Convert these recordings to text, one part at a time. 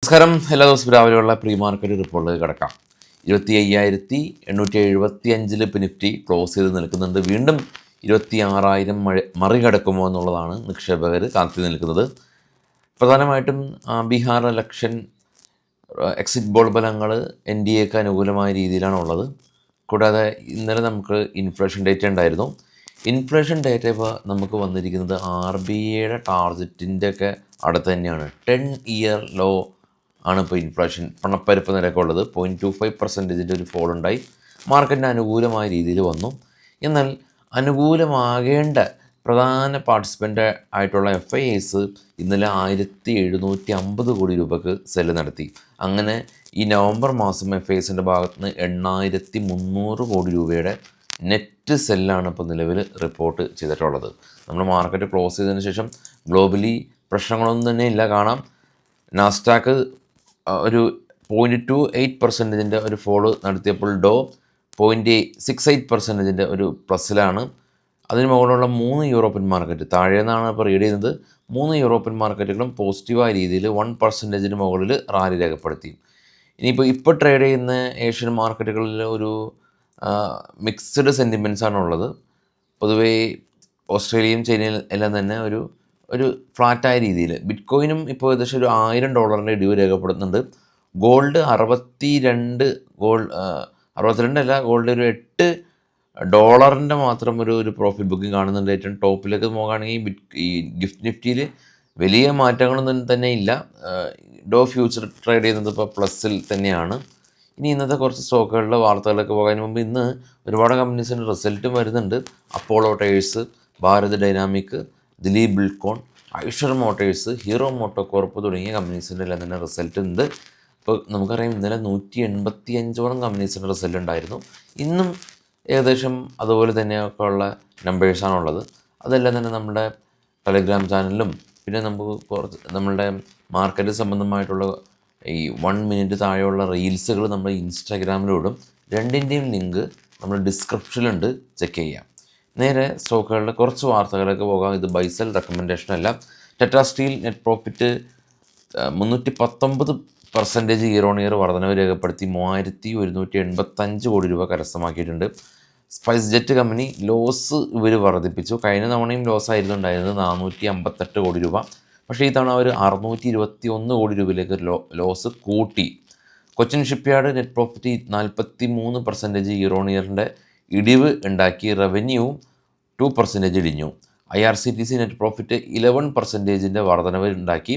നമസ്കാരം. എല്ലാ ദിവസവും രാവിലെയുള്ള പ്രീ മാർക്കറ്റ് റിപ്പോർട്ടിലേക്ക് കിടക്കാം. 25,875 ഇപ്പോൾ നിഫ്റ്റി ക്ലോസ് ചെയ്ത് നിൽക്കുന്നുണ്ട്. വീണ്ടും 26,000 മറികടക്കുമോ എന്നുള്ളതാണ് നിക്ഷേപകർ കാത്തു നിൽക്കുന്നത്. പ്രധാനമായിട്ടും ബീഹാർ ഇലക്ഷൻ എക്സിറ്റ് പോൾ ഫലങ്ങൾ NDAക്ക് അനുകൂലമായ രീതിയിലാണ് ഉള്ളത്. കൂടാതെ ഇന്നലെ നമുക്ക് ഇൻഫ്ലേഷൻ ഡേറ്റ ഉണ്ടായിരുന്നു. ഇൻഫ്ലേഷൻ ഡേറ്റ ഇപ്പോൾ നമുക്ക് വന്നിരിക്കുന്നത് RBIയുടെ ടാർഗറ്റിൻ്റെ ഒക്കെ അടുത്ത് തന്നെയാണ്. 10-year ലോ ആണ് ഇപ്പോൾ ഇൻഫ്ലേഷൻ പണപ്പെരുപ്പ നിരക്കുള്ളത്. 0.25% ഒരു ഫോൾ ഉണ്ടായി. മാർക്കറ്റിന് അനുകൂലമായ രീതിയിൽ വന്നു. എന്നാൽ അനുകൂലമാകേണ്ട പ്രധാന പാർട്ടിസിപ്പൻ്റ് ആയിട്ടുള്ള FIIs ഇന്നലെ 1,750 കോടി രൂപയ്ക്ക് സെല്ല് നടത്തി. അങ്ങനെ ഈ നവംബർ മാസം FIIസിൻ്റെ ഭാഗത്ത് നിന്ന് 8,300 കോടി രൂപയുടെ നെറ്റ് സെല്ലാണ് ഇപ്പോൾ നിലവിൽ റിപ്പോർട്ട് ചെയ്തിട്ടുള്ളത്. നമ്മൾ മാർക്കറ്റ് ക്ലോസ് ചെയ്തതിന് ശേഷം ഗ്ലോബലി പ്രശ്നങ്ങളൊന്നും തന്നെ ഇല്ല. കാണാം, നാസ്ഡാക്ക് ഒരു 0.28% ഒരു ഫോള് നടത്തിയപ്പോൾ ഡോ 0.68% ഒരു പ്ലസ്സിലാണ്. അതിന് മുകളിലുള്ള 3 യൂറോപ്യൻ മാർക്കറ്റ് താഴെ നിന്നാണ് ഇപ്പോൾ റീഡ് ചെയ്യുന്നത്. 3 യൂറോപ്യൻ മാർക്കറ്റുകളും പോസിറ്റീവായ രീതിയിൽ 1% മുകളിൽ റാലി രേഖപ്പെടുത്തി. ഇപ്പോൾ ട്രേഡ് ചെയ്യുന്ന ഏഷ്യൻ മാർക്കറ്റുകളിൽ ഒരു മിക്സ്ഡ് സെൻറ്റിമെൻറ്റ്സ് ആണുള്ളത്. പൊതുവേ ഓസ്ട്രേലിയയും ചൈനയും എല്ലാം തന്നെ ഒരു ഫ്ലാറ്റായ രീതിയിൽ. ബിറ്റ്കോയിനും ഇപ്പോൾ ഏകദേശം ഒരു $1,000 ഇടിവ് രേഖപ്പെടുത്തുന്നുണ്ട്. ഗോൾഡ് 62 അല്ല, ഗോൾഡ് ഒരു $8 മാത്രം ഒരു പ്രോഫിറ്റ് ബുക്കിംഗ് കാണുന്നുണ്ട്. ഏറ്റവും ടോപ്പിലേക്ക് നോക്കുകയാണെങ്കിൽ ഈ ഗിഫ്റ്റ് നിഫ്റ്റിയിൽ വലിയ മാറ്റങ്ങളൊന്നും തന്നെ ഇല്ല. ഡോ ഫ്യൂച്ചർ ട്രേഡ് ചെയ്യുന്നത് ഇപ്പോൾ പ്ലസ്സിൽ തന്നെയാണ്. ഇനി ഇന്നത്തെ കുറച്ച് സ്റ്റോക്കുകളുടെ വാർത്തകളിലേക്ക് പോകാൻ മുമ്പ് ഇന്ന് ഒരുപാട് കമ്പനീസിൻ്റെ റിസൾട്ടും വരുന്നുണ്ട്. Apollo Tyres, Bharat Dynamic, Dilip Buildcon, Eicher Motors, Hero MotoCorp തുടങ്ങിയ കമ്പനീസിൻ്റെ എല്ലാം തന്നെ റിസൾട്ട് ഉണ്ട്. ഇപ്പോൾ നമുക്കറിയാം, ഇന്നലെ 185ഓളം കമ്പനീസിൻ്റെ റിസൾട്ട് ഉണ്ടായിരുന്നു. ഇന്നും ഏകദേശം അതുപോലെ തന്നെയൊക്കെ ഉള്ള നമ്പേഴ്സാണുള്ളത്. അതെല്ലാം തന്നെ നമ്മുടെ ടെലഗ്രാം ചാനലിലും പിന്നെ നമുക്ക് കുറച്ച് നമ്മളുടെ മാർക്കറ്റ് സംബന്ധമായിട്ടുള്ള ഈ 1 മിനിറ്റ് താഴെയുള്ള റീൽസുകൾ നമ്മൾ ഇൻസ്റ്റാഗ്രാമിലിടും. രണ്ടിൻ്റെയും ലിങ്ക് നമ്മൾ ഡിസ്ക്രിപ്ഷനിലുണ്ട്, ചെക്ക് ചെയ്യാം. നേരെ സ്റ്റോക്കുകളുടെ കുറച്ച് വാർത്തകളിലേക്ക് പോകാം. ഇത് ബൈസെൽ റെക്കമെൻഡേഷൻ അല്ല. Tetra steel net profit 319% year on year വർധനവ് രേഖപ്പെടുത്തി 3,185 കോടി രൂപ കരസ്ഥമാക്കിയിട്ടുണ്ട്. സ്പൈസ് ജെറ്റ് കമ്പനി ലോസ് വർദ്ധിപ്പിച്ചു. കഴിഞ്ഞ തവണയും ലോസ് ആയിരുന്നു ഉണ്ടായിരുന്നത് 458 കോടി രൂപ. പക്ഷേ ഈ തവണ അവർ 621 കോടി രൂപയിലേക്ക് ലോസ് കൂട്ടി. Cochin shipyard net profit 43% year on ഇയറിൻ്റെ ഇടിവ് ഉണ്ടാക്കി. റവന്യൂ 2% ഇടിഞ്ഞു. IRCTC നെറ്റ് പ്രോഫിറ്റ് 11% വർധനവ് ഉണ്ടാക്കി.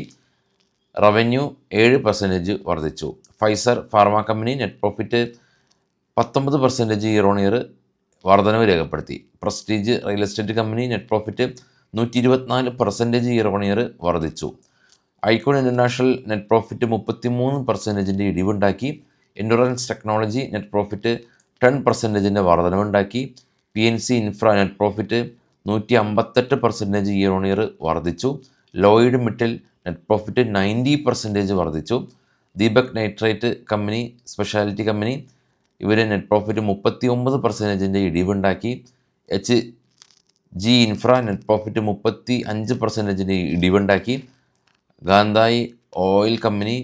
റവന്യൂ 7% വർദ്ധിച്ചു. Pfizer pharma company net profit 19% year on year വർധനവ് രേഖപ്പെടുത്തി. Prestige real estate company net profit 124% year on year വർദ്ധിച്ചു. ഐക്കോൺ ഇൻ്റർനാഷണൽ നെറ്റ് പ്രോഫിറ്റ് 33% ഇടിവുണ്ടാക്കി. എൻഡുറൻസ് ടെക്നോളജി നെറ്റ് പ്രോഫിറ്റ് 10% വർധനവുണ്ടാക്കി. PNC infra net profit 158% year on year വർദ്ധിച്ചു. Lloyd metal net profit 90% വർദ്ധിച്ചു. Deepak nitrate company speciality company ഇവർ net profit 39% ഇടിവുണ്ടാക്കി. HG infra net profit 35% ഇടിവുണ്ടാക്കി. ഗാന്ധായി oil company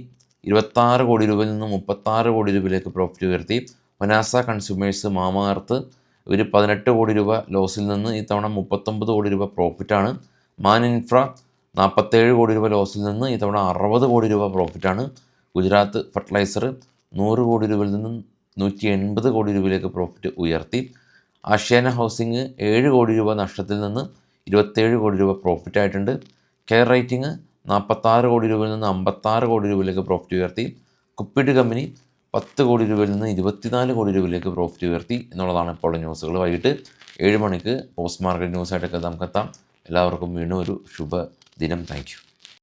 26 കോടി രൂപയിൽ നിന്ന് 36 കോടി രൂപയിലേക്ക് പ്രോഫിറ്റ് ഉയർത്തി. വനാസ കൺസ്യൂമേഴ്സ് മാമാർത്ത് ഇവർ 18 കോടി രൂപ ലോസിൽ നിന്ന് ഇത്തവണ 39 കോടി രൂപ പ്രോഫിറ്റാണ്. മാൻ ഇൻഫ്ര 47 കോടി രൂപ ലോസിൽ നിന്ന് ഇത്തവണ 60 കോടി രൂപ പ്രോഫിറ്റാണ്. ഗുജറാത്ത് ഫെർട്ടിലൈസർ 100 കോടി രൂപയിൽ നിന്നും 180 കോടി രൂപയിലേക്ക് പ്രോഫിറ്റ് ഉയർത്തി. ആഷ്യാന ഹൗസിംഗ് 7 കോടി രൂപ നഷ്ടത്തിൽ നിന്ന് 27 കോടി രൂപ പ്രോഫിറ്റായിട്ടുണ്ട്. കെയർ റൈറ്റിംഗ് 46 കോടി രൂപയിൽ നിന്ന് 56 കോടി രൂപയിലേക്ക് പ്രോഫിറ്റ് ഉയർത്തി. കുപ്പിഡ് കമ്പനി 10 കോടി രൂപയിൽ നിന്ന് 24 കോടി രൂപയിലേക്ക് പ്രോഫിറ്റ് ഉയർത്തി എന്നുള്ളതാണ് ഇപ്പോൾ ന്യൂസുകൾ. വൈകിട്ട് 7 മണിക്ക് പോസ്റ്റ് മാർക്കറ്റ് ന്യൂസായിട്ടൊക്കെ നമുക്കെത്താം. എല്ലാവർക്കും വീണ്ടും ഒരു ശുഭദിനം. Thank you.